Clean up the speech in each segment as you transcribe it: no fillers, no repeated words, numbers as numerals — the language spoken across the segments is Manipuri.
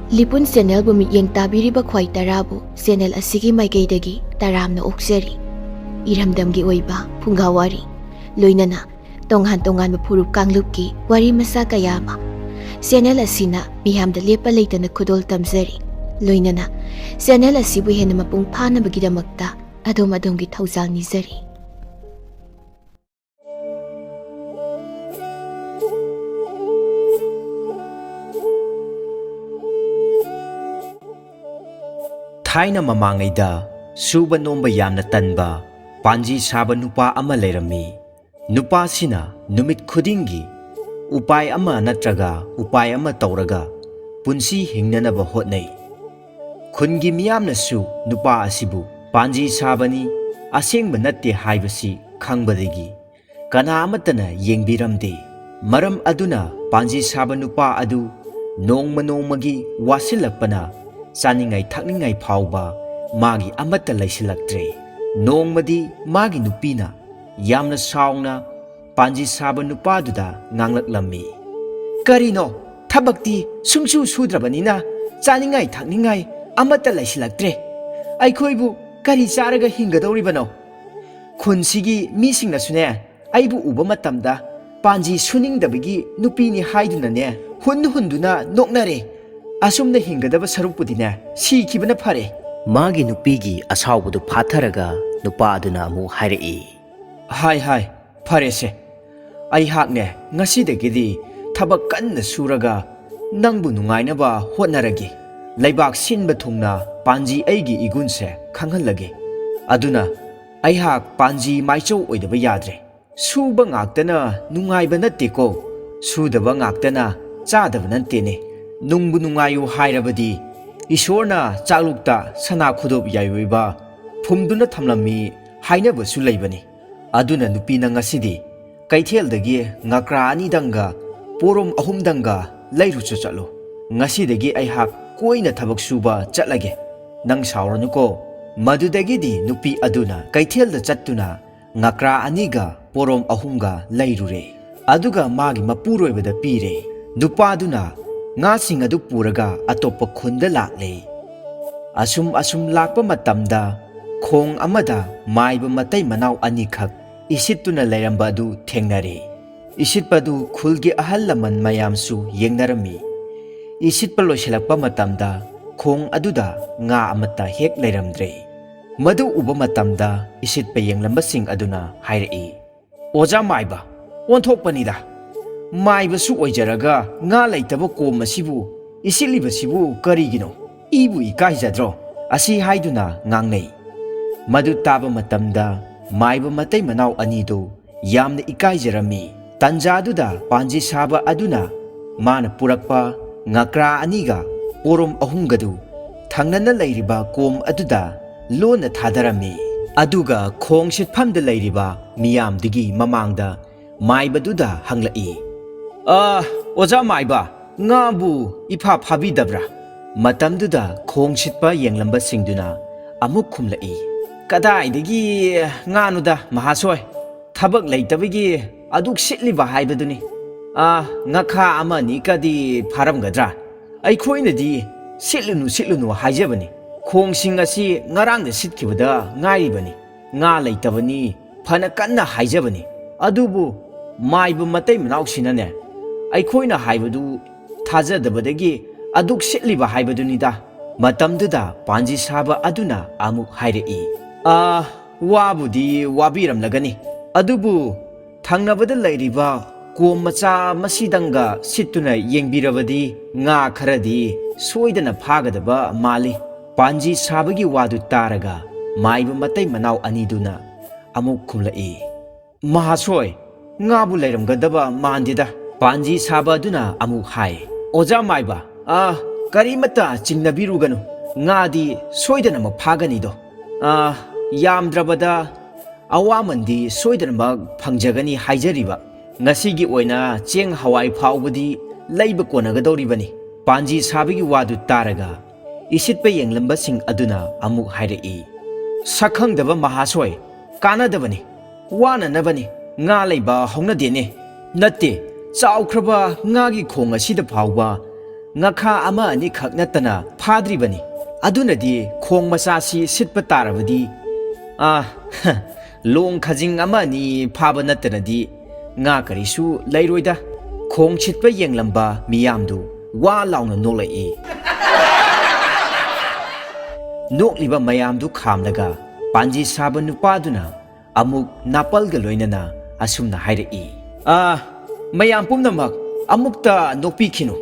ꯂꯤꯄꯨꯟ ꯆꯦꯅꯦꯜꯕꯨ ꯃꯤꯠꯌꯦꯡ ꯇꯥꯕꯤꯔꯤꯕ ꯈ꯭ꯋꯥꯏ ꯇꯔꯥꯕꯨ ꯆꯦꯅꯦꯜ ꯑꯁꯤꯒꯤ ꯃꯥꯏꯀꯩꯗꯒꯤ ꯇꯔꯥꯝꯅ ꯑꯣꯛꯆꯔꯤ꯫ ꯏꯔꯝꯗꯝꯒꯤ ꯑꯣꯏꯕ ꯐꯨꯡꯒꯥꯋꯥꯔꯤ ꯂꯣꯏꯅꯅ ꯇꯣꯉꯥꯟ ꯇꯣꯉꯥꯟꯕ ꯐꯨꯔꯨꯞ ꯀꯥꯡꯂꯨꯞꯀꯤ ꯋꯥꯔꯤ ꯃꯆꯥ ꯀꯌꯥ ꯑꯃ ꯆꯦꯅꯦꯜ ꯑꯁꯤꯅ ꯃꯤꯌꯥꯝꯗ ꯂꯦꯞꯄ ꯂꯩꯇꯅ ꯈꯨꯗꯣꯜ ꯇꯝꯖꯔꯤ꯫ ꯂꯣꯏꯅꯅ ꯆꯦꯅꯦꯜ ꯑꯁꯤꯕꯨ ꯍꯦꯟꯅ ꯃꯄꯨꯡ ꯐꯥꯅꯕꯒꯤꯗꯃꯛꯇ ꯑꯗꯣꯝꯒꯤ ꯊꯧꯖꯥꯜ ꯅꯤꯖꯔꯤ꯫ ꯊꯥꯏꯅ ꯃꯃꯥꯡꯉꯩꯗ ꯁꯨꯕ ꯅꯣꯝꯕ ꯌꯥꯝꯅ ꯇꯟꯕ ꯄꯥꯟꯖꯤ ꯁꯥꯕ ꯅꯨꯄꯥ ꯑꯃ ꯂꯩꯔꯝꯃꯤ꯫ ꯅꯨꯄꯥꯁꯤꯅ ꯅꯨꯃꯤꯠ ꯈꯨꯗꯤꯡꯒꯤ ꯎꯄꯥꯏ ꯑꯃ ꯅꯠꯇ꯭ꯔꯒ ꯎꯄꯥꯏ ꯑꯃ ꯇꯧꯔꯒ ꯄꯨꯟꯁꯤ ꯍꯤꯡꯅꯅꯕ ꯍꯣꯠꯅꯩ꯫ ꯈꯨꯟꯒꯤ ꯃꯤꯌꯥꯝꯅꯁꯨ ꯅꯨꯄꯥ ꯑꯁꯤꯕꯨ ꯄꯥꯟꯖꯤ ꯁꯥꯕꯅꯤ, ꯑꯁꯦꯡꯕ ꯅꯠꯇꯦ ꯍꯥꯏꯕꯁꯤ ꯈꯪꯕꯗꯒꯤ ꯀꯅꯥ ꯑꯃꯠꯇꯅ ꯌꯦꯡꯕꯤꯔꯝꯗꯦ꯫ ꯃꯔꯝ ꯑꯗꯨꯅ ꯄꯥꯟꯖꯤ ꯁꯥꯕ ꯅꯨꯄꯥ ꯑꯗꯨ ꯅꯣꯡꯃ ꯅꯣꯡꯃꯒꯤ ꯋꯥꯁꯤꯜꯂꯛꯄꯅ ꯆꯥꯅꯤꯡꯉꯥꯏ ꯊꯛꯅꯤꯡꯉꯥꯏ ꯐꯥꯎꯕ ꯃꯥꯒꯤ ꯑꯃꯠꯇ ꯂꯩꯁꯤꯜꯂꯛꯇ꯭ꯔꯦ꯫ ꯅꯣꯡꯃꯗꯤ ꯃꯥꯒꯤ ꯅꯨꯄꯤꯅ ꯌꯥꯝꯅ ꯁꯥꯎꯅ ꯄꯥꯟꯖꯤ ꯁꯥꯕ ꯅꯨꯄꯥꯗꯨꯗ ꯉꯥꯡꯂꯛꯂꯝꯃꯤ꯫ "ꯀꯔꯤꯅꯣ, ꯊꯕꯛꯇꯤ ꯁꯨꯡꯁꯨ ꯁꯨꯗ꯭ꯔꯕꯅꯤꯅ ꯆꯥꯅꯤꯡꯉꯥꯏ ꯊꯛꯅꯤꯡꯉꯥꯏ ꯑꯃꯠꯇ ꯂꯩꯁꯤꯜꯂꯛꯇ꯭ꯔꯦ꯫ ꯑꯩꯈꯣꯏꯕꯨ ꯀꯔꯤ ꯆꯥꯔꯒ ꯍꯤꯡꯒꯗꯧꯔꯤꯕꯅꯣ? ꯈꯨꯟꯁꯤꯒꯤ ꯃꯤꯁꯤꯡꯅꯁꯨꯅꯦ ꯑꯩꯕꯨ ꯎꯕ ꯃꯇꯝꯗ ꯄꯥꯟꯖꯤ ꯁꯨꯅꯤꯡꯗꯕꯒꯤ ꯅꯨꯄꯤꯅꯤ ꯍꯥꯏꯗꯨꯅꯅꯦ ꯍꯨꯟꯗꯨꯅ ꯅꯣꯛꯅꯔꯦ꯫ ꯑꯁꯨꯝꯅ ꯍꯤꯡꯒꯗꯕ ꯁꯔꯨꯛꯄꯨꯗꯤꯅꯦ ꯁꯤꯈꯤꯕꯅ ꯐꯔꯦ"꯫ ꯃꯥꯒꯤ ꯅꯨꯄꯤꯒꯤ ꯑꯁꯥꯎꯕꯗꯨ ꯐꯥꯊꯔꯒ ꯅꯨꯄꯥ ꯑꯗꯨꯅ ꯑꯃꯨꯛ ꯍꯥꯏꯔꯛꯏ꯫ ꯍꯥꯏ ꯐꯔꯦꯁꯦ, ꯑꯩꯍꯥꯛꯅꯦ ꯉꯁꯤꯗꯒꯤꯗꯤ ꯊꯕꯛ ꯀꯟꯅ ꯁꯨꯔꯒ ꯅꯪꯕꯨ ꯅꯨꯡꯉꯥꯏꯅꯕ ꯍꯣꯠꯅꯔꯒꯦ꯫ ꯂꯩꯕꯥꯛ ꯁꯤꯟꯕ ꯊꯨꯡꯅ ꯄꯥꯟꯖꯤ ꯑꯩꯒꯤ ꯏꯒꯨꯟꯁꯦ ꯈꯪꯍꯜꯂꯒꯦ꯫ ꯑꯗꯨꯅ ꯑꯩꯍꯥꯛ ꯄꯥꯟꯖꯤ ꯃꯥꯏꯆꯧ ꯑꯣꯏꯗꯕ ꯌꯥꯗ꯭ꯔꯦ꯫ ꯁꯨꯕ ꯉꯥꯛꯇꯅ ꯅꯨꯡꯉꯥꯏꯕ ꯅꯠꯇꯦꯀꯣ, ꯁꯨꯗꯕ ꯉꯥꯛꯇꯅ ꯆꯥꯗꯕ ꯅꯠꯇꯦꯅꯦ꯫ ꯅꯨꯡꯕꯨ ꯅꯨꯡꯉꯥꯏꯌꯨ ꯍꯥꯏꯔꯕꯗꯤ ꯏꯁꯣꯔꯅ ꯆꯥꯛꯂꯨꯛꯇ ꯁꯅꯥ ꯈꯨꯗꯣꯞ ꯌꯥꯏꯑꯣꯏꯕ ꯐꯨꯝꯗꯨꯅ ꯊꯝꯂꯝꯃꯤ ꯍꯥꯏꯅꯕꯁꯨ ꯂꯩꯕꯅꯤ꯫ ꯑꯗꯨꯅ ꯅꯨꯄꯤꯅ ꯉꯁꯤꯗꯤ ꯀꯩꯊꯦꯜꯗꯒꯤ ꯉꯀ꯭ꯔꯥ 2ꯗꯪꯒ ꯄꯣꯔꯣꯝ 3ꯗꯪꯒ ꯂꯩꯔꯨꯆꯣ ꯆꯠꯂꯣ꯫ ꯉꯁꯤꯗꯒꯤ ꯑꯩꯍꯥꯛ ꯀꯣꯏꯅ ꯊꯕꯛ ꯁꯨꯕ ꯆꯠꯂꯒꯦ, ꯅꯪ ꯁꯥꯎꯔꯅꯨꯀꯣ꯫ ꯃꯗꯨꯗꯒꯤꯗꯤ ꯅꯨꯄꯤ ꯑꯗꯨꯅ ꯀꯩꯊꯦꯜꯗ ꯆꯠꯇꯨꯅ ꯉꯀ꯭ꯔꯥ 2ꯒ ꯄꯣꯔꯣꯝ 3ꯒ ꯂꯩꯔꯨꯔꯦ꯫ ꯑꯗꯨꯒ ꯃꯥꯒꯤ ꯃꯄꯨꯔꯣꯏꯕꯗ ꯄꯤꯔꯦ꯫ ꯅꯨꯄꯥꯗꯨꯅ ꯉꯥꯁꯤꯡ ꯑꯗꯨ ꯄꯨꯔꯒ ꯑꯇꯣꯞꯄ ꯈꯨꯟꯗ ꯂꯥꯛꯂꯦ꯫ ꯑꯁꯨꯝ ꯂꯥꯛꯄ ꯃꯇꯝꯗ ꯈꯣꯡ ꯑꯃꯗ ꯃꯥꯏꯕ ꯃꯇꯩ ꯃꯅꯥꯎ 2ꯈꯛ ꯏꯁꯤꯠꯇꯨꯅ ꯂꯩꯔꯝꯕ ꯑꯗꯨ ꯊꯦꯡꯅꯔꯦ꯫ ꯏꯁꯤꯠꯄꯗꯨ ꯈꯨꯜꯒꯤ ꯑꯍꯜ ꯂꯃꯟ ꯃꯌꯥꯝꯁꯨ ꯌꯦꯡꯅꯔꯝꯃꯤ꯫ ꯏꯁꯤꯠꯄ ꯂꯣꯏꯁꯤꯜꯂꯛꯄ ꯃꯇꯝꯗ ꯈꯣꯡ ꯑꯗꯨꯗ ꯉꯥ ꯑꯃꯠꯇ ꯍꯦꯛ ꯂꯩꯔꯝꯗ꯭ꯔꯦ꯫ ꯃꯗꯨ ꯎꯕ ꯃꯇꯝꯗ ꯏꯁꯤꯠꯄ ꯌꯦꯡꯂꯝꯕꯁꯤꯡ ꯑꯗꯨꯅ ꯍꯥꯏꯔꯛꯏ, "ꯑꯣꯖꯥ ꯃꯥꯏꯕ, ꯑꯣꯟꯊꯣꯛꯄꯅꯤꯗ! ꯃꯥꯏꯕꯁꯨ ꯑꯣꯏꯖꯔꯒ ꯉꯥ ꯂꯩꯇꯕ ꯀꯣꯝ ꯑꯁꯤꯕꯨ ꯏꯁꯤꯠꯂꯤꯕꯁꯤꯕꯨ ꯀꯔꯤꯒꯤꯅꯣ? ꯏꯕꯨ ꯏꯀꯥꯏꯖꯗ꯭ꯔꯣ?" ꯑꯁꯤ ꯍꯥꯏꯗꯨꯅ ꯉꯥꯡꯅꯩ꯫ ꯃꯗꯨ ꯇꯥꯕ ꯃꯇꯝꯗ ꯃꯥꯏꯕ ꯃꯇꯩ ꯃꯅꯥꯎ 2ꯗꯨ ꯌꯥꯝꯅ ꯏꯀꯥꯏꯖꯔꯝꯃꯤ꯫ ꯇꯟꯖꯥꯗꯨꯗ ꯄꯥꯟꯖꯤ ꯁꯥꯕ ꯑꯗꯨꯅ ꯃꯥꯅ ꯄꯨꯔꯛꯄ ꯉꯀ꯭ꯔꯥ 2ꯒ ꯄꯣꯔꯣꯝ 3ꯒꯗꯨ ꯊꯪꯅꯅ ꯂꯩꯔꯤꯕ ꯀꯣꯝ ꯑꯗꯨꯗ ꯂꯣꯟꯅ ꯊꯥꯗꯔꯝꯃꯤ꯫ ꯑꯗꯨꯒ ꯈꯣꯡ ꯁꯤꯠꯐꯝꯗ ꯂꯩꯔꯤꯕ ꯃꯤꯌꯥꯝꯗꯨꯒꯤ ꯃꯃꯥꯡꯗ ꯃꯥꯏꯕꯗꯨꯗ ꯍꯪꯂꯛꯏ, "ꯑꯣꯖꯥ ꯃꯥꯏꯕ, ꯉꯥꯕꯨ ꯏꯐꯥ ꯐꯥꯕꯤꯗꯕ꯭ꯔꯥ?" ꯃꯇꯝꯗꯨꯗ ꯈꯣꯡ ꯁꯤꯠꯄ ꯌꯦꯡꯂꯝꯕꯁꯤꯡꯗꯨꯅ ꯑꯃꯨꯛ ꯈꯨꯝꯂꯛꯏ, "ꯀꯗꯥꯏꯗꯒꯤ ꯉꯥꯅꯨꯗ ꯃꯍꯥꯁꯣꯏ, ꯊꯕꯛ ꯂꯩꯇꯕꯒꯤ ꯑꯗꯨꯛ ꯁꯤꯠꯂꯤꯕ ꯍꯥꯏꯕꯗꯨꯅꯤ꯫ ꯉꯈꯥ 1-2ꯀꯗꯤ ꯐꯥꯔꯝꯒꯗ꯭ꯔꯥ? ꯑꯩꯈꯣꯏꯅꯗꯤ ꯁꯤꯠꯂꯨꯅꯨ ꯍꯥꯏꯖꯕꯅꯤ꯫ ꯈꯣꯡꯁꯤꯡ ꯑꯁꯤ ꯉꯔꯥꯡꯗ ꯁꯤꯠꯈꯤꯕꯗ ꯉꯥꯏꯔꯤꯕꯅꯤ꯫ ꯉꯥ ꯂꯩꯇꯕꯅꯤ ꯐꯅ ꯀꯟꯅ ꯍꯥꯏꯖꯕꯅꯤ꯫ ꯑꯗꯨꯕꯨ ꯃꯥꯏꯕ ꯃꯇꯩ ꯃꯅꯥꯎꯁꯤꯅꯅꯦ ꯑꯩꯈꯣꯏꯅ ꯍꯥꯏꯕꯗꯨ ꯊꯥꯖꯗꯕꯗꯒꯤ ꯑꯗꯨꯛ ꯁꯤꯠꯂꯤꯕ ꯍꯥꯏꯕꯗꯨꯅꯤꯗ." ꯃꯇꯝꯗꯨꯗ ꯄꯥꯟꯖꯤ ꯁꯥꯕ ꯑꯗꯨꯅ ꯑꯃꯨꯛ ꯍꯥꯏꯔꯛꯏ, "ꯋꯥꯕꯨꯗꯤ ꯋꯥꯕꯤꯔꯝꯂꯒꯅꯤ, ꯑꯗꯨꯕꯨ ꯊꯪꯅꯕꯗ ꯂꯩꯔꯤꯕ ꯀꯣꯝ ꯃꯆꯥ ꯃꯁꯤꯗꯪꯒ ꯁꯤꯠꯇꯨꯅ ꯌꯦꯡꯕꯤꯔꯕꯗꯤ ꯉꯥ ꯈꯔꯗꯤ ꯁꯣꯏꯗꯅ ꯐꯥꯒꯗꯕ ꯃꯥꯜꯂꯤ." ꯄꯥꯟꯖꯤ ꯁꯥꯕꯒꯤ ꯋꯥꯗꯨ ꯇꯥꯔꯒ ꯃꯥꯏꯕ ꯃꯇꯩ ꯃꯅꯥꯎ 2ꯗꯨꯅ ꯑꯃꯨꯛ ꯈꯨꯝꯂꯛꯏ, "ꯃꯍꯥꯁꯣꯏ, ꯉꯥꯕꯨ ꯂꯩꯔꯝꯒꯗꯕ ꯃꯥꯟꯗꯦꯗ." ꯄꯥꯟꯖꯤ ꯁꯥꯕ ꯑꯗꯨꯅ ꯑꯃꯨꯛ ꯍꯥꯏ, "ꯑꯣꯖꯥ ꯃꯥꯏꯕ, ꯀꯔꯤꯃꯠꯇ ꯆꯤꯡꯅꯕꯤꯔꯨꯒꯅꯨ, ꯉꯥꯗꯤ ꯁꯣꯏꯗꯅꯃꯛ ꯐꯥꯒꯅꯤꯗꯣ꯫ ꯌꯥꯝꯗ꯭ꯔꯕꯗ ꯑꯋꯥꯃꯟꯗꯤ ꯁꯣꯏꯗꯅꯃꯛ ꯐꯪꯖꯒꯅꯤ ꯍꯥꯏꯖꯔꯤꯕ꯫ ꯉꯁꯤꯒꯤ ꯑꯣꯏꯅ ꯆꯦꯡ ꯍꯋꯥꯏ ꯐꯥꯎꯕꯗꯤ ꯂꯩꯕ ꯀꯣꯟꯅꯒꯗꯧꯔꯤꯕꯅꯤ." ꯄꯥꯟꯖꯤ ꯁꯥꯕꯒꯤ ꯋꯥꯗꯨ ꯇꯥꯔꯒ ꯏꯁꯤꯠꯄ ꯌꯦꯡꯂꯝꯕꯁꯤꯡ ꯑꯗꯨꯅ ꯑꯃꯨꯛ ꯍꯥꯏꯔꯛꯏ, "ꯁꯛꯈꯪꯗꯕ ꯃꯍꯥꯁꯣꯏ, ꯀꯥꯟꯅꯗꯕꯅꯤ, ꯋꯥꯅꯅꯕꯅꯤ ꯉꯥ ꯂꯩꯕ ꯍꯧꯅꯗꯦꯅꯦ꯫ ꯅꯠꯇꯦ, ꯆꯥꯎꯈ꯭ꯔꯕ ꯉꯥꯒꯤ ꯈꯣꯡ ꯑꯁꯤꯗ ꯐꯥꯎꯕ ngakha ama ani khak natana phadribani adunadi khong macha si sitpa tarabadi long khajing ama ni phaba natanadi nga karisu leiroida khong chitpa yenglamba miyamdu wa launa nolai nokliba mayamdu khamlaga panji saba nupaduna amuk napalga loinana asumna hairei mayam pumnamak amukta nokpikhinu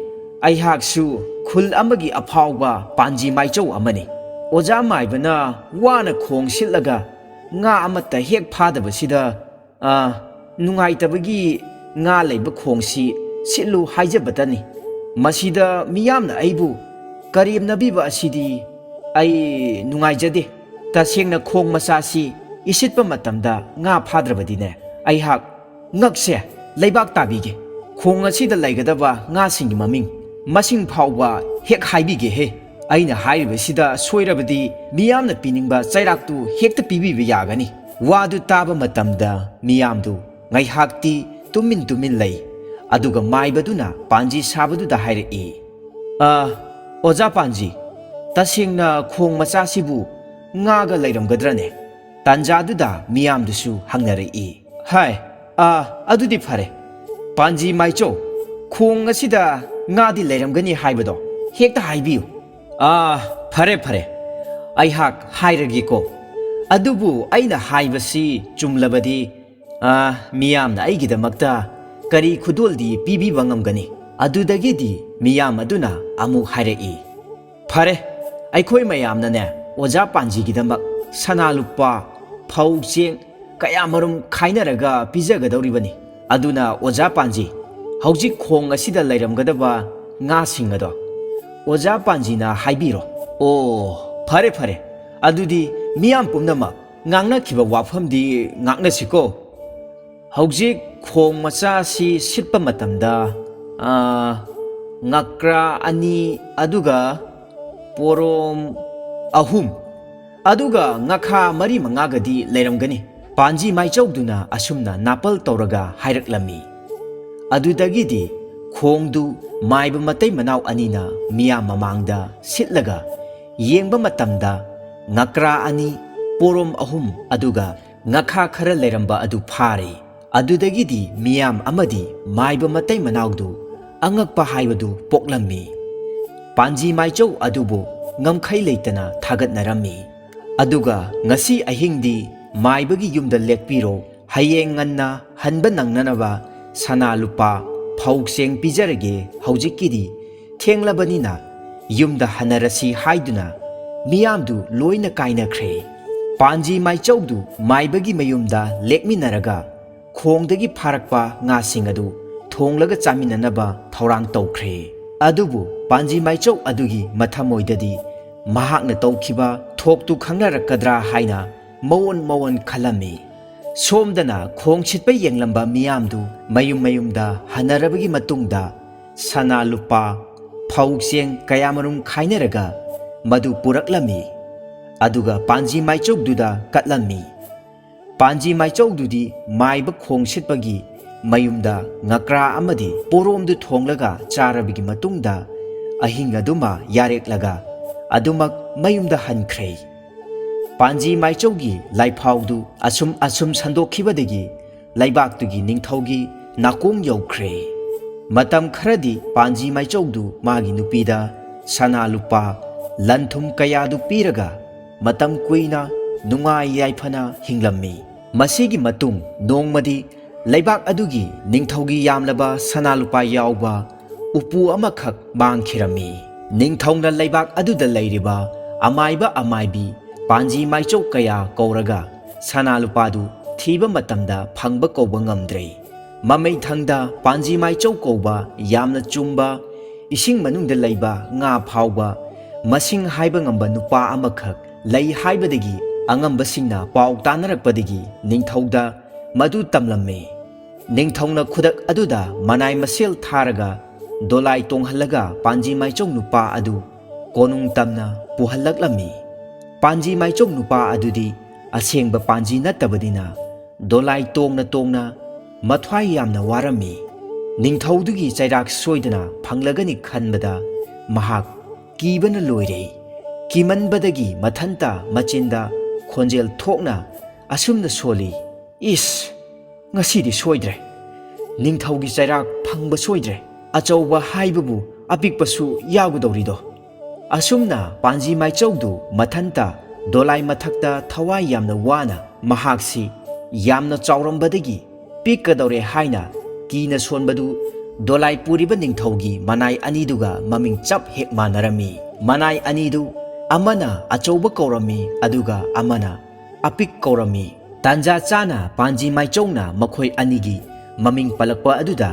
aihaksu khul amagi aphawba panji maichau amani oja maibana wana khong sillaga nga amata hek phadabasida nungaitabagi nga leiba khongsi sitlu haijabadani masida miyamna aibu karimnabiba asidi ai nungaijade tasengna khong masasi isitpa matamda nga phadrabadine aihak ngakse leibak tabige khong asida laigadaba nga singi maming masing phawba hek haibige he aina hairibasida soirabadi miyamna piningba chairaktu hekta pibiba yagani wadu taba matamda miyamdu ngaihakti tumin lei aduga maibaduna panji sabaduda hairei oja panji tasengna khong machasibu ngaga leiramgadrane tanjaduda miyamdusu hangnarei hai adudi phare panji maicho khong asida ngadi leiramgani haibado hekta haibiu phare aihak hairagiko adubu aina haibasi chumlabadi miyamna aigidamakta kari khudoldi pibiba ngamgani adudagidi miyam aduna amuk hairei phare aikhoi mayamnane oja panjigidamak sana lupa phau cheng kayamarum khainaraga pijagadoribani aduna oja panji hauji khong asida leiramgadaba nga singado oja panjina haibiro phare adudi miyam pumnama ngangna khiba wafamdi ngakna siko hauji khong macha si sitpa matamda ngakra ani aduga porom ahum aduga ngakha mari mangagadi leiramgani panji maichawduna asumna napal tawraga hairaklammi adudagidi khongdu maiba matai manaw anina miyam mamangda sitlaga yengba matamda ngakra ani porom ahum aduga ngakha khara leiramba adu phare adudagidi miyam amadi maiba matai manawdu angakpa haibadu poklammi panji maichaw adubu ngamkhai leitana thagatnarammi aduga ngasi ahingdi maibagi yumda lekpiro hayeng nganna hanba nangnanaba sana lupa phaukseng pijarage haujikidi thenglabani yumda hanarasi haiduna miyamdu loina kainakhre panji maichawdu maibagi mayumda lekminaraga khongdagi pharakpa ngasing adu thonglaga chaminanaba thorang tawkhre adubu panji maichaw adugi mathamoidadi mahakna tawkhiba thoktu khangnarakadra haina mawon khalami somdana khong chitpa yenglamba miyamdu mayumda hanarabagi matungda sana lupa phaukseng kayamarum khainaraga madu puraklami aduga panji maichawduda katlammi panji maichawdudi maiba khong chitpagi mayumda ngakra amadi poromdu thonglaga charabigi matungda ahinga duma yareklaga adumak mayumda hankhre panji maichawgi laifawdu asum sandokhibadagi laibaktugi ningthaugi nakong yaukhre matam kharadi panji maichawdu magi nupida sana lupa lanthum kayadu piraga matam kuina nungai yaifana hinglammi masigi matung nongmadi laibak adugi ningthaugi yamlaba sana lupa yauba upu amakhak mangkhirami ningthauna laibak aduda leiriba amaibi panji maichaw kaya kauraga sana lupadu thiba matamda phangba kauba ngamdre mamai thangda panji maichaw kauba yamna chumba ising manungda leiba nga phawba masing haiba ngamba nupa amakhak lei haibadagi angamba singna paw tanarakpadagi ningthauda madu tamlamme ningthauna khudak aduda manai masel tharaga dolai tonghalaga panji maichaw nupa adu konung tamna puhallaklammi panji maichok nupa adudi asengba panji natabadina dolai tongna mathwai yamna warami ningthaudugi chairak soidana phanglagani khanbada mahak kibana loire kimanbadagi mathanta machinda khonjel thokna asumna soli is ngasidi soidre ningthaugi chairak phangba soidre achauba haibabu apikpasu yagudorido asumna panji maichaudu mathanta dolai mathakta thawai yamna wana mahaksi yamna chaurambadagi pikadore haina kina sonbadu dolai puriba ningthaugi manai aniduga maming chap hek manarami manai anidu amana achauba kaurami aduga amana apik kaurami tanja chana panji maichongna makhoi anigi maming palakpa aduda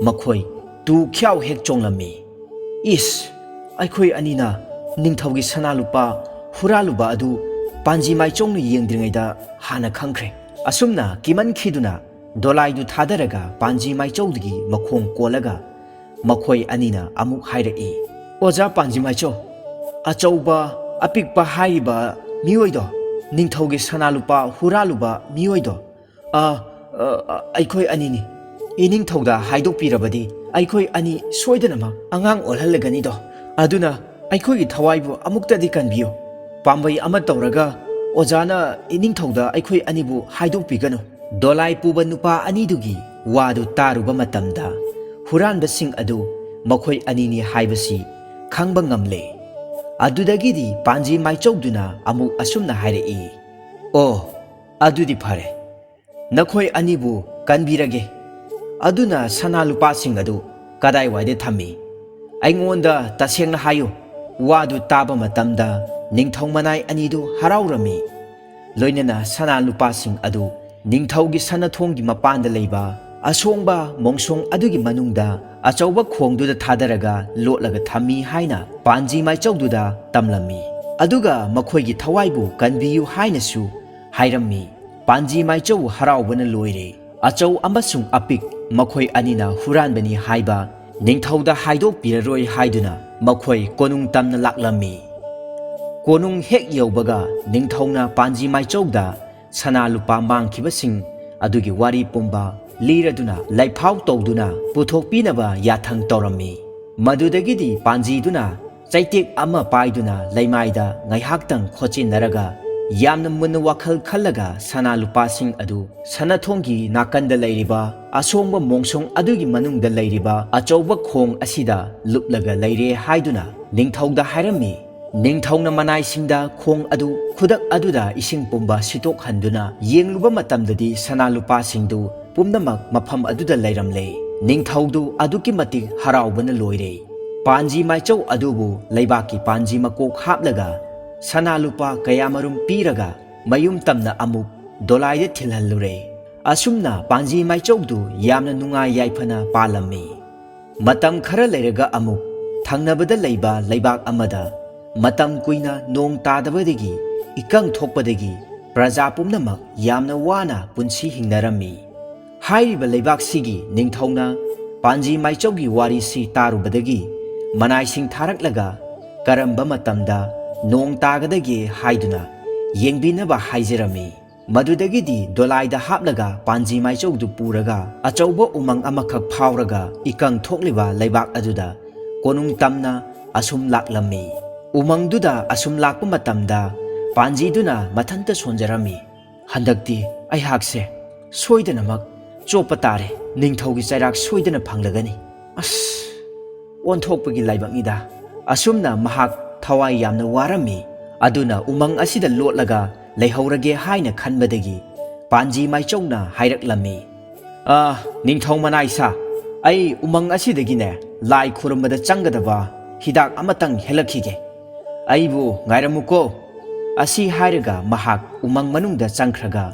makhoi tu khyau hek chonglami is aikhoi anina ningthaugi sanalupa huraluba adu panji maichongna yengdringaida hana khangkhre asumna kiman khiduna dolai du thadaraga panji maichौदगी मखोंग कोलगा मखोई अनिना अमुक हाइरई ओजा panji maichौ अचौबा अपिकपा हाइबा मियोइदो निंगथौगी सनालुपा हुरालुबा मियोइदो अइखोई अनिनी इनिंगथौदा हाइदोकपिरबदि अइखोई अनि सोइदनमा अंगांग ओलहलगनिदो अदुना अइखोई थवाइबु अमुक्तदि कनबियो पाम्बई अमा तौरगा ओजाना इनिंगथौदा अइखोई अनिबु हाइदोकपिगनो dolai puba nupa anidugi wadu taruba matamda huranbasing adu makhoi anini haibasi khangba ngamle adudagidi panji maichौदुना amuk asumna hairei o adudi phare nakhoi anibu kanbirage aduna sanalupa sing adu kadai waide thami aingonda tasengna hayo wadu taba matamda ningthong manai anidu haraurami loinana sanalupa sing adu ꯅꯤꯡꯊꯧꯒꯤ ꯁꯅꯊꯣꯡꯒꯤ ꯃꯄꯥꯟꯗ ꯂꯩꯕ ꯑꯁꯣꯡꯕ ꯃꯣꯡꯁꯣꯡ ꯑꯗꯨꯒꯤ ꯃꯅꯨꯡꯗ ꯑꯆꯧꯕ ꯈꯣꯡꯗꯨꯗ ꯊꯥꯗꯔꯒ ꯂꯣꯠꯂꯒ ꯊꯝꯃꯤ ꯍꯥꯏꯅ ꯄꯥꯟꯖꯤ ꯃꯥꯏꯆꯧꯗꯨꯗ ꯇꯝꯂꯝꯃꯤ ꯑꯗꯨꯒ ꯃꯈꯣꯏꯒꯤ ꯊꯋꯥꯏꯕꯨ ꯀꯟꯕꯤꯌꯨ ꯍꯥꯏꯅꯁꯨ ꯍꯥꯏꯔꯝꯃꯤ ꯄꯥꯟꯖꯤ ꯃꯥꯏꯆꯧ ꯍꯔꯥꯎꯕꯅ ꯂꯣꯏꯔꯦ ꯑꯆꯧ ꯑꯃꯁꯨꯡ ꯑꯄꯤꯛ ꯃꯈꯣꯏ ꯑꯅꯤꯅ ꯍꯨꯔꯥꯟꯕꯅꯤ ꯍꯥꯏꯕ ꯅꯤꯡꯊꯧꯗ ꯍꯥꯏꯗꯣꯛꯄꯤꯔꯔꯣꯏ ꯍꯥꯏꯗꯨꯅ ꯃꯈꯣꯏ ꯀꯣꯅꯨꯡ ꯇꯝꯅ ꯂꯥꯛꯂꯝꯃꯤ ꯀꯣꯅꯨꯡ ꯍꯦꯛ ꯌꯧꯕꯒ ꯅꯤꯡꯊꯧꯅ ꯄꯥꯟꯖꯤ ꯃꯥꯏꯆꯧꯗ sana lupa mangkibasing adugi wari pumba liraduna laifau tawduna puthokpinaba yathang tawrami madudagidi panjiduna chaitek ama paiduna laimaida ngaihaktang khochinaraga yamna munna wakhal khallaga sana lupa sing adu sanathongi nakanda lairiba asongba mongsong adugi manungda lairiba achauba khong asida luplaga laire haiduna ningthauda hairami ꯅꯤꯡꯊꯧꯅ ꯃꯅꯥꯏꯁꯤꯡꯗ ꯈꯣꯡ ꯑꯗꯨ ꯈꯨꯗꯛ ꯑꯗꯨꯗ ꯏꯁꯤꯡ ꯄꯨꯝꯕ ꯁꯤꯠꯇꯣꯛꯍꯟꯗꯨꯅ ꯌꯦꯡꯂꯨꯕ ꯃꯇꯝꯗꯗꯤ ꯁꯅꯥꯂꯨꯄꯥꯁꯤꯡꯗꯨ ꯄꯨꯝꯅꯃꯛ ꯃꯐꯝ ꯑꯗꯨꯗ ꯂꯩꯔꯝꯂꯦ ꯅꯤꯡꯊꯧꯗꯨ ꯑꯗꯨꯛꯀꯤ ꯃꯇꯤꯛ ꯍꯔꯥꯎꯕꯅ ꯂꯣꯏꯔꯦ ꯄꯥꯟꯖꯤ ꯃꯥꯏꯆꯧ ꯑꯗꯨꯕꯨ ꯂꯩꯕꯥꯛꯀꯤ ꯄꯥꯟꯖꯤ ꯃꯀꯣꯛ ꯍꯥꯞꯂꯒ ꯁꯅꯥꯂꯨꯄꯥ ꯀꯌꯥꯃꯔꯨꯝ ꯄꯤꯔꯒ ꯃꯌꯨꯝ ꯇꯝꯅ ꯑꯃꯨꯛ ꯗꯣꯂꯥꯏꯗ ꯊꯤꯜꯍꯜꯂꯨꯔꯦ ꯑꯁꯨꯝꯅ ꯄꯥꯟꯖꯤ ꯃꯥꯏꯆꯧꯗꯨ ꯌꯥꯝꯅ ꯅꯨꯡꯉꯥꯏ ꯌꯥꯏꯐꯅ ꯄꯥꯜꯂꯝꯃꯤ ꯃꯇꯝ ꯈꯔ ꯂꯩꯔꯒ ꯑꯃꯨꯛ ꯊꯪꯅꯕꯗ ꯂꯩꯕ ꯂꯩꯕꯥꯛ ꯑꯃꯗ matam kuina nong tadabadagi ikang thokpadagi praja pumnamak yamna wana punsi hingnarami hairiba leibak sigi ningthongna panji maichaugi wari si tarubadagi manai sing tharaklaga karamba matamda nong tagadagi haiduna yengbinaba haijerami madudagidi dolaida haplaga panji maichaudu puraga achauba umang amakhak phawraga ikang thokliba leibak aduda konung tamna asum laklami umangduda asum lakpa matamda panjiduna mathanta sonjarami handakti aihakse soidanamak chopa tare ningthaugi chairak soidana phanglagani as onthokpagi laibaknida asumna mahak thawai yamna warami aduna umang asida lotlaga leihaurage haina khanbadagi panji maichongna hairaklammi ningthau manai sa ai umang asidagine lai khurumada changadaba hidak amatang helakhige aibu ngairamuko asi hairaga mahak umang manungda changkhraga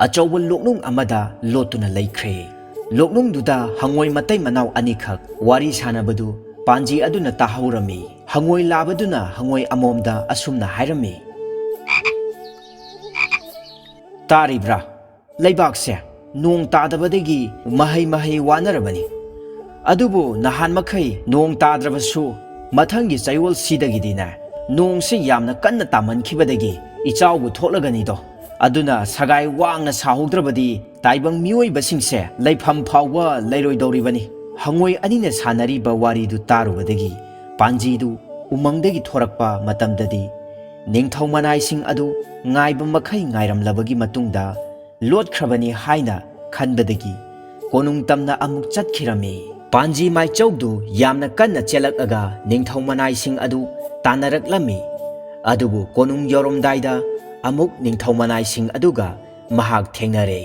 achauba loknung amada lotuna laikhre loknung duda hangoi matai manau anikhak wari sanabadu panji aduna tahaurami hangoi labaduna hangoi amomda asumna hairami taribra leibakse nong tadabadagi mahai wanarabani adubu nahan makhai nong tadrabasu mathangi chayol sidagidina nong se yamna kanna tamankhibadagi ichaubu tholaganido aduna sagai wangna sahogdrabadi taibang mioi basingse leifam phawwa leiroidoribani hangoi anina sanari ba wari du tarubadagi ꯄꯥꯟꯖꯤꯗꯨ ꯎꯃꯪꯗꯒꯤ ꯊꯣꯔꯛꯄ ꯃꯇꯝꯗꯗꯤ ꯅꯤꯡꯊꯧ ꯃꯅꯥꯏꯁꯤꯡ ꯑꯗꯨ ꯉꯥꯏꯕ ꯃꯈꯩ ꯉꯥꯏꯔꯝꯂꯕꯒꯤ ꯃꯇꯨꯡꯗ ꯂꯣꯠꯈ꯭ꯔꯕꯅꯤ ꯍꯥꯏꯅ ꯈꯟꯕꯗꯒꯤ ꯀꯣꯅꯨꯡ ꯇꯝꯅ ꯑꯃꯨꯛ ꯆꯠꯈꯤꯔꯝꯃꯤ꯫ ꯄꯥꯟꯖꯤ ꯃꯥꯏꯆꯧꯗꯨ ꯌꯥꯝꯅ ꯀꯟꯅ ꯆꯦꯜꯂꯛꯑꯒ ꯅꯤꯡꯊꯧ ꯃꯅꯥꯏꯁꯤꯡ ꯑꯗꯨ ꯇꯥꯟꯅꯔꯛꯂꯝꯃꯤ꯫ ꯑꯗꯨꯕꯨ ꯀꯣꯅꯨꯡ ꯌꯧꯔꯝꯗꯥꯏꯗ ꯑꯃꯨꯛ ꯅꯤꯡꯊꯧ ꯃꯅꯥꯏꯁꯤꯡ ꯑꯗꯨꯒ ꯃꯍꯥꯛ ꯊꯦꯡꯅꯔꯦ꯫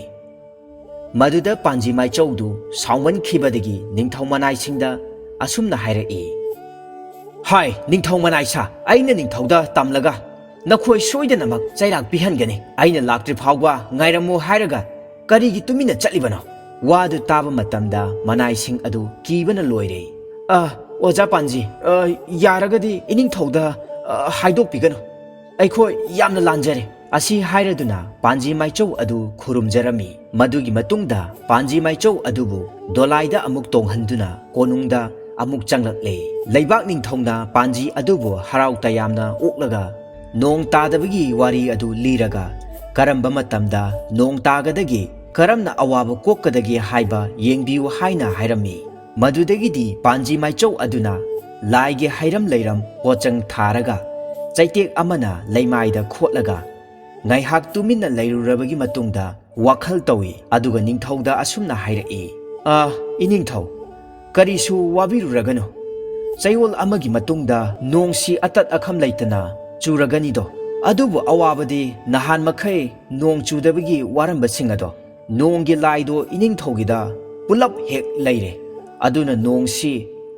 ꯃꯗꯨꯗ ꯄꯥꯟꯖꯤ ꯃꯥꯏꯆꯧꯗꯨ ꯁꯥꯎꯃꯟꯈꯤꯕꯗꯒꯤ ꯅꯤꯡꯊꯧ ꯃꯅꯥꯏꯁꯤꯡꯗ ꯑꯁꯨꯝꯅ ꯍꯥꯏꯔꯛꯏ, "ꯍꯥꯏ ꯅꯤꯡꯊꯧ ꯃꯅꯥꯏꯁꯥ, ꯑꯩꯅ ꯅꯤꯡꯊꯧꯗ ꯇꯝꯂꯒ ꯅꯈꯣꯏ ꯁꯣꯏꯗꯅꯃꯛ ꯆꯩꯔꯥꯛ ꯄꯤꯍꯟꯒꯅꯤ꯫ ꯑꯩꯅ ꯂꯥꯛꯇ꯭ꯔꯤ ꯐꯥꯎꯕ ꯉꯥꯏꯔꯝꯃꯨ ꯍꯥꯏꯔꯒ ꯀꯔꯤꯒꯤ ꯇꯨꯃꯤꯟꯅ ꯆꯠꯂꯤꯕꯅꯣ?" ꯋꯥꯗꯨ ꯇꯥꯕ ꯃꯇꯝꯗ ꯃꯅꯥꯏꯁꯤꯡ ꯑꯗꯨ ꯀꯤꯕꯅ ꯂꯣꯏꯔꯦ꯫ "ꯑꯣꯖꯥ ꯄꯥꯟꯖꯤ, ꯌꯥꯔꯒꯗꯤ ꯏꯅꯤꯡꯊꯧꯗ ꯍꯥꯏꯗꯣꯛꯄꯤꯒꯅꯨ, ꯑꯩꯈꯣꯏ ꯌꯥꯝꯅ ꯂꯥꯟꯖꯔꯦ." ꯑꯁꯤ ꯍꯥꯏꯔꯗꯨꯅ ꯄꯥꯟꯖꯤ ꯃꯥꯏꯆꯧ ꯑꯗꯨ ꯈꯨꯔꯨꯝꯖꯔꯝꯃꯤ꯫ ꯃꯗꯨꯒꯤ ꯃꯇꯨꯡꯗ ꯄꯥꯟꯖꯤ ꯃꯥꯏꯆꯧ ꯑꯗꯨꯕꯨ ꯗꯣꯂꯥꯏꯗ ꯑꯃꯨꯛ ꯇꯣꯡꯍꯟꯗꯨꯅ ꯀꯣꯅꯨꯡꯗ ꯑꯃꯨꯛ ꯆꯪꯂꯛꯂꯦ꯫ ꯂꯩꯕꯥꯛ ꯅꯤꯡꯊꯧꯅ ꯄꯥꯟꯖꯤ ꯑꯗꯨꯕꯨ ꯍꯔꯥꯎ ꯇꯌꯥꯝꯅ ꯑꯣꯛꯂꯒ ꯅꯣꯡ ꯇꯥꯗꯕꯒꯤ ꯋꯥꯔꯤ ꯑꯗꯨ ꯂꯤꯔꯒ ꯀꯔꯝꯕ ꯃꯇꯝꯗ ꯅꯣꯡ ꯇꯥꯒꯗꯒꯦ, ꯀꯔꯝꯅ ꯑꯋꯥꯕ ꯀꯣꯛꯀꯗꯒꯦ ꯍꯥꯏꯕ ꯌꯦꯡꯕꯤꯌꯨ ꯍꯥꯏꯅ ꯍꯥꯏꯔꯝꯃꯤ꯫ ꯃꯗꯨꯗꯒꯤꯗꯤ ꯄꯥꯟꯖꯤ ꯃꯥꯏꯆꯧ ꯑꯗꯨꯅ ꯂꯥꯏꯒꯤ ꯍꯩꯔꯝ ꯂꯩꯔꯝ ꯄꯣꯠꯆꯪ ꯊꯥꯔꯒ ꯆꯩꯇꯦꯛ ꯑꯃꯅ ꯂꯩꯃꯥꯏꯗ ꯈꯣꯠꯂꯒ ꯉꯥꯏꯍꯥꯛ ꯇꯨꯃꯤꯟꯅ ꯂꯩꯔꯨꯔꯕꯒꯤ ꯃꯇꯨꯡꯗ ꯋꯥꯈꯜ ꯇꯧꯏ꯫ ꯑꯗꯨꯒ ꯅꯤꯡꯊꯧꯗ ꯑꯁꯨꯝꯅ ꯍꯥꯏꯔꯛꯏ, "ꯏꯅꯤꯡꯊꯧ, ꯀꯔꯤꯁꯨ ꯋꯥꯕꯤꯔꯨꯔꯒꯅꯨ꯫ ꯆꯌꯣꯜ ꯑꯃꯒꯤ ꯃꯇꯨꯡꯗ ꯅꯣꯡꯁꯤ ꯑꯇꯠ ꯑꯈꯝ ꯂꯩꯇꯅ ꯆꯨꯔꯒꯅꯤꯗꯣ꯫ ꯑꯗꯨꯕꯨ ꯑꯋꯥꯕꯗꯤ ꯅꯍꯥꯟ ꯃꯈꯩ ꯅꯣꯡ ꯆꯨꯗꯕꯒꯤ ꯋꯥꯔꯝꯕꯁꯤꯡ ꯑꯗꯣ ꯅꯣꯡꯒꯤ ꯂꯥꯏꯗꯣ ꯏꯅꯤꯡꯊꯧꯒꯤꯗ ꯄꯨꯂꯞ ꯍꯦꯛ ꯂꯩꯔꯦ꯫ ꯑꯗꯨꯅ ꯅꯣꯡꯁꯤ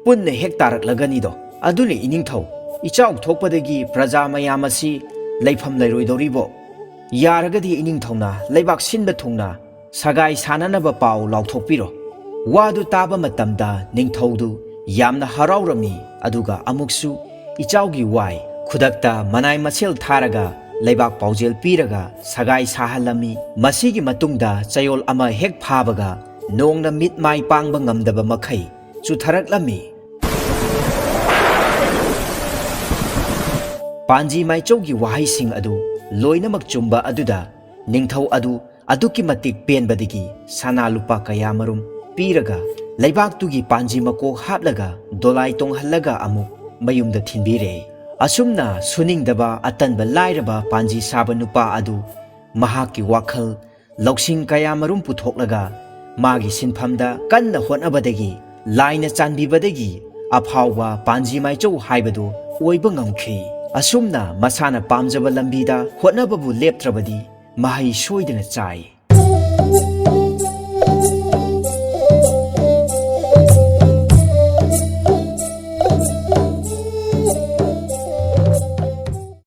ꯄꯨꯟꯅ ꯍꯦꯛ ꯇꯥꯔꯛꯂꯒꯅꯤꯗꯣ꯫ ꯑꯗꯨꯅ ꯏꯅꯤꯡꯊꯧ, ꯏꯆꯥꯎ ꯊꯣꯛꯄꯗꯒꯤ ꯄ꯭ꯔꯖꯥ ꯃꯌꯥꯝ ꯑꯁꯤ ꯂꯩꯐꯝ ꯂꯩꯔꯣꯏꯗꯧꯔꯤꯕꯣ? ꯌꯥꯔꯒꯗꯤ ꯏꯅꯤꯡꯊꯧꯅ ꯂꯩꯕꯥꯛ ꯁꯤꯟꯕ ꯊꯨꯡꯅ ꯁꯒꯥꯏ ꯁꯥꯅꯅꯕ ꯄꯥꯎ ꯂꯥꯎꯊꯣꯛꯄꯤꯔꯣ." ꯋꯥꯗꯨ ꯇꯥꯕ ꯃꯇꯝꯗ ꯅꯤꯡꯊꯧꯗꯨ ꯌꯥꯝꯅ ꯍꯔꯥꯎꯔꯝꯃꯤ꯫ ꯑꯗꯨꯒ ꯑꯃꯨꯛꯁꯨ ꯏꯆꯥꯎꯒꯤ ꯋꯥꯏ ꯈꯨꯗꯛꯇ ꯃꯅꯥꯏ ꯃꯁꯦꯜ ꯊꯥꯔꯒ ꯂꯩꯕꯥꯛ ꯄꯥꯎꯖꯦꯜ ꯄꯤꯔꯒ ꯁꯒꯥꯏ ꯁꯥꯍꯜꯂꯝꯃꯤ꯫ ꯃꯁꯤꯒꯤ ꯃꯇꯨꯡꯗ ꯆꯌꯣꯜ ꯑꯃ ꯍꯦꯛ ꯐꯥꯕꯒ ꯅꯣꯡꯅ ꯃꯤꯠ ꯃꯥꯏ ꯄꯥꯡꯕ ꯉꯝꯗꯕ ꯃꯈꯩ ꯆꯨꯊꯔꯛꯂꯝꯃꯤ꯫ ꯄꯥꯟꯖꯤ ꯃꯥꯏꯆꯧꯒꯤ ꯋꯥꯍꯩꯁꯤꯡ ꯑꯗꯨ ꯂꯣꯏꯅꯃꯛ ꯆꯨꯝꯕ ꯑꯗꯨꯗ ꯅꯤꯡꯊꯧ ꯑꯗꯨ ꯑꯗꯨꯛꯀꯤ ꯃꯇꯤꯛ ꯄꯦꯟꯕꯗꯒꯤ ꯁꯅꯥ ꯂꯨꯄꯥ ꯀꯌꯥꯃꯔꯨꯝ ꯄꯤꯔꯒ ꯂꯩꯕꯥꯛꯇꯨꯒꯤ ꯄꯥꯟꯖꯤ ꯃꯀꯣꯛ ꯍꯥꯞꯂꯒ ꯗꯣꯂꯥꯏ ꯇꯣꯡꯍꯜꯂꯒ ꯑꯃꯨꯛ ꯃꯌꯨꯝꯗ ꯊꯤꯟꯕꯤꯔꯦ꯫ ꯑꯁꯨꯝꯅ ꯁꯨꯅꯤꯡꯗꯕ ꯑꯇꯟꯕ ꯂꯥꯏꯔꯕ ꯄꯥꯟꯖꯤ ꯁꯥꯕ ꯅꯨꯄꯥ ꯑꯗꯨ ꯃꯍꯥꯛꯀꯤ ꯋꯥꯈꯜ ꯂꯧꯁꯤꯡ ꯀꯌꯥꯃꯔꯨꯝ ꯄꯨꯊꯣꯛꯂꯒ ꯃꯥꯒꯤ ꯁꯤꯟꯐꯝꯗ ꯀꯟꯅ ꯍꯣꯠꯅꯕꯗꯒꯤ ꯂꯥꯏꯅ ꯆꯥꯟꯕꯤꯕꯗꯒꯤ ꯑꯐꯥꯎꯕ ꯄꯥꯟꯖꯤ ꯃꯥꯏꯆꯧ ꯍꯥꯏꯕꯗꯨ ꯑꯣꯏꯕ ꯉꯝꯈꯤ꯫ ꯑꯁꯨꯝꯅ ꯃꯁꯥꯅ ꯄꯥꯝꯖꯕ ꯂꯝꯕꯤꯗ ꯍꯣꯠꯅꯕꯕꯨ ꯂꯦꯞꯇ꯭ꯔꯕꯗꯤ ꯃꯍꯩ ꯁꯣꯏꯗꯅ ꯆꯥꯏ꯫